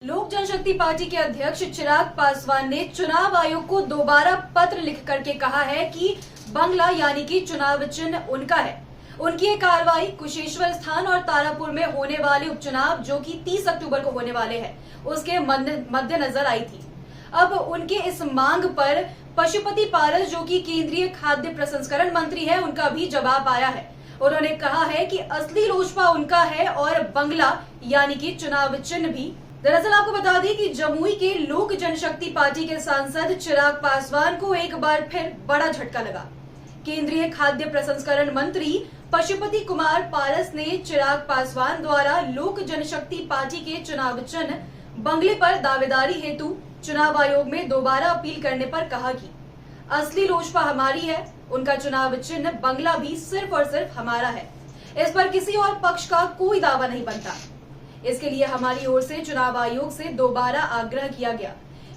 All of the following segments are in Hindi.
लोक जनशक्ति पार्टी के अध्यक्ष चिराग पासवान ने चुनाव आयोग को दोबारा पत्र लिख करके कहा है कि बंगला यानी कि चुनाव चिन्ह उनका है। उनकी ये कार्रवाई कुशेश्वर स्थान और तारापुर में होने वाले उपचुनाव जो कि 30 अक्टूबर को होने वाले हैं उसके मद्देनजर आई थी। अब उनके इस मांग पर पशुपति पारस जो कि केंद्रीय खाद्य प्रसंस्करण मंत्री है उनका भी जवाब आया है। उन्होंने कहा है कि असली लोजपा उनका है और बंगला यानी कि चुनाव चिन्ह भी। दरअसल आपको बता दें कि जमुई के लोक जनशक्ति पार्टी के सांसद चिराग पासवान को एक बार फिर बड़ा झटका लगा। केंद्रीय खाद्य प्रसंस्करण मंत्री पशुपति कुमार पारस ने चिराग पासवान द्वारा लोक जनशक्ति पार्टी के चुनाव चिन्ह बंगले पर दावेदारी हेतु चुनाव आयोग में दोबारा अपील करने पर कहा कि असली लोजपा हमारी है, उनका चुनाव चिन्ह बंगला भी सिर्फ और सिर्फ हमारा है। इस पर किसी और पक्ष का कोई दावा नहीं बनता। इसके लिए हमारी ओर से चुनाव आयोग से दोबारा आग्रह किया गया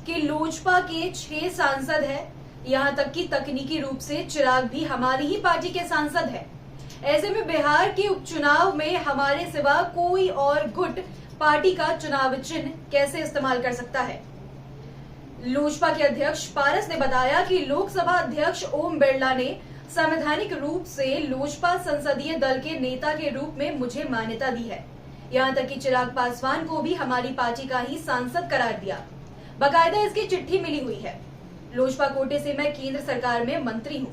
कि लोजपा के 6 सांसद हैं, यहां तक कि तकनीकी रूप से चिराग भी हमारी ही पार्टी के सांसद है। ऐसे में बिहार के उपचुनाव में हमारे सिवा कोई और गुट पार्टी का चुनाव चिन्ह कैसे इस्तेमाल कर सकता है। लोजपा के अध्यक्ष पारस ने बताया कि लोकसभा अध्यक्ष ओम बिरला ने संवैधानिक रूप से लोजपा संसदीय दल के नेता के रूप में मुझे मान्यता दी है। यहाँ तक कि चिराग पासवान को भी हमारी पार्टी का ही सांसद करार दिया। बाकायदा इसकी चिट्ठी मिली हुई है। लोजपा कोटे से मैं केंद्र सरकार में मंत्री हूँ।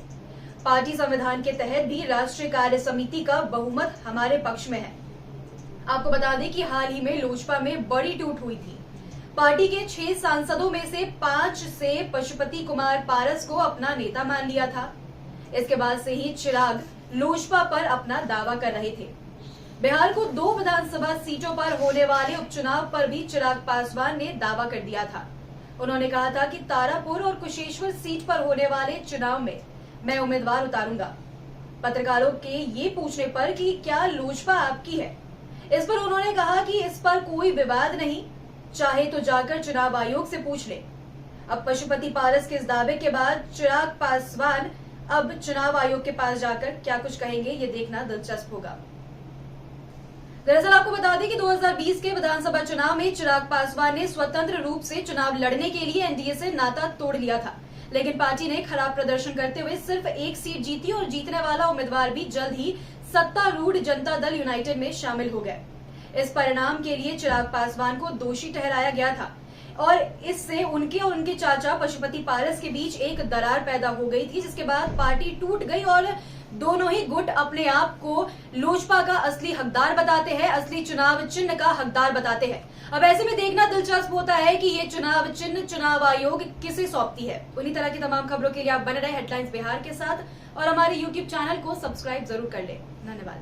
पार्टी संविधान के तहत भी राष्ट्रीय कार्य समिति का बहुमत हमारे पक्ष में है। आपको बता दें कि हाल ही में लोजपा में बड़ी टूट हुई थी। पार्टी के 6 सांसदों में से 5 से पशुपति कुमार पारस को अपना नेता मान लिया था। इसके बाद से ही चिराग लोजपा पर अपना दावा कर रहे थे। बिहार को 2 विधानसभा सीटों पर होने वाले उपचुनाव पर भी चिराग पासवान ने दावा कर दिया था। उन्होंने कहा था कि तारापुर और कुशेश्वर सीट पर होने वाले चुनाव में मैं उम्मीदवार उतारूंगा। पत्रकारों के ये पूछने पर कि क्या लोजपा आपकी है, इस पर उन्होंने कहा कि इस पर कोई विवाद नहीं, चाहे तो जाकर चुनाव आयोग से पूछ ले। अब पशुपति पारस के इस दावे के बाद चिराग पासवान अब चुनाव आयोग के पास जाकर क्या कुछ कहेंगे, ये देखना दिलचस्प होगा। दरअसल आपको बता दें कि 2020 के विधानसभा चुनाव में चिराग पासवान ने स्वतंत्र रूप से चुनाव लड़ने के लिए एनडीए से नाता तोड़ लिया था, लेकिन पार्टी ने खराब प्रदर्शन करते हुए सिर्फ 1 सीट जीती और जीतने वाला उम्मीदवार भी जल्द ही सत्तारूढ़ जनता दल यूनाइटेड में शामिल हो गए। इस परिणाम के लिए चिराग पासवान को दोषी ठहराया गया था और इससे उनके और उनके चाचा पशुपति पारस के बीच एक दरार पैदा हो गई थी, जिसके बाद पार्टी टूट गई और दोनों ही गुट अपने आप को लोजपा का असली हकदार बताते हैं, असली चुनाव चिन्ह का हकदार बताते हैं। अब ऐसे में देखना दिलचस्प होता है कि ये चुनाव चिन्ह चुनाव आयोग किसे सौंपती है। उन्हीं तरह की तमाम खबरों के लिए आप बने रहे हेडलाइंस बिहार के साथ और हमारे यूट्यूब चैनल को सब्सक्राइब जरूर कर ले। धन्यवाद।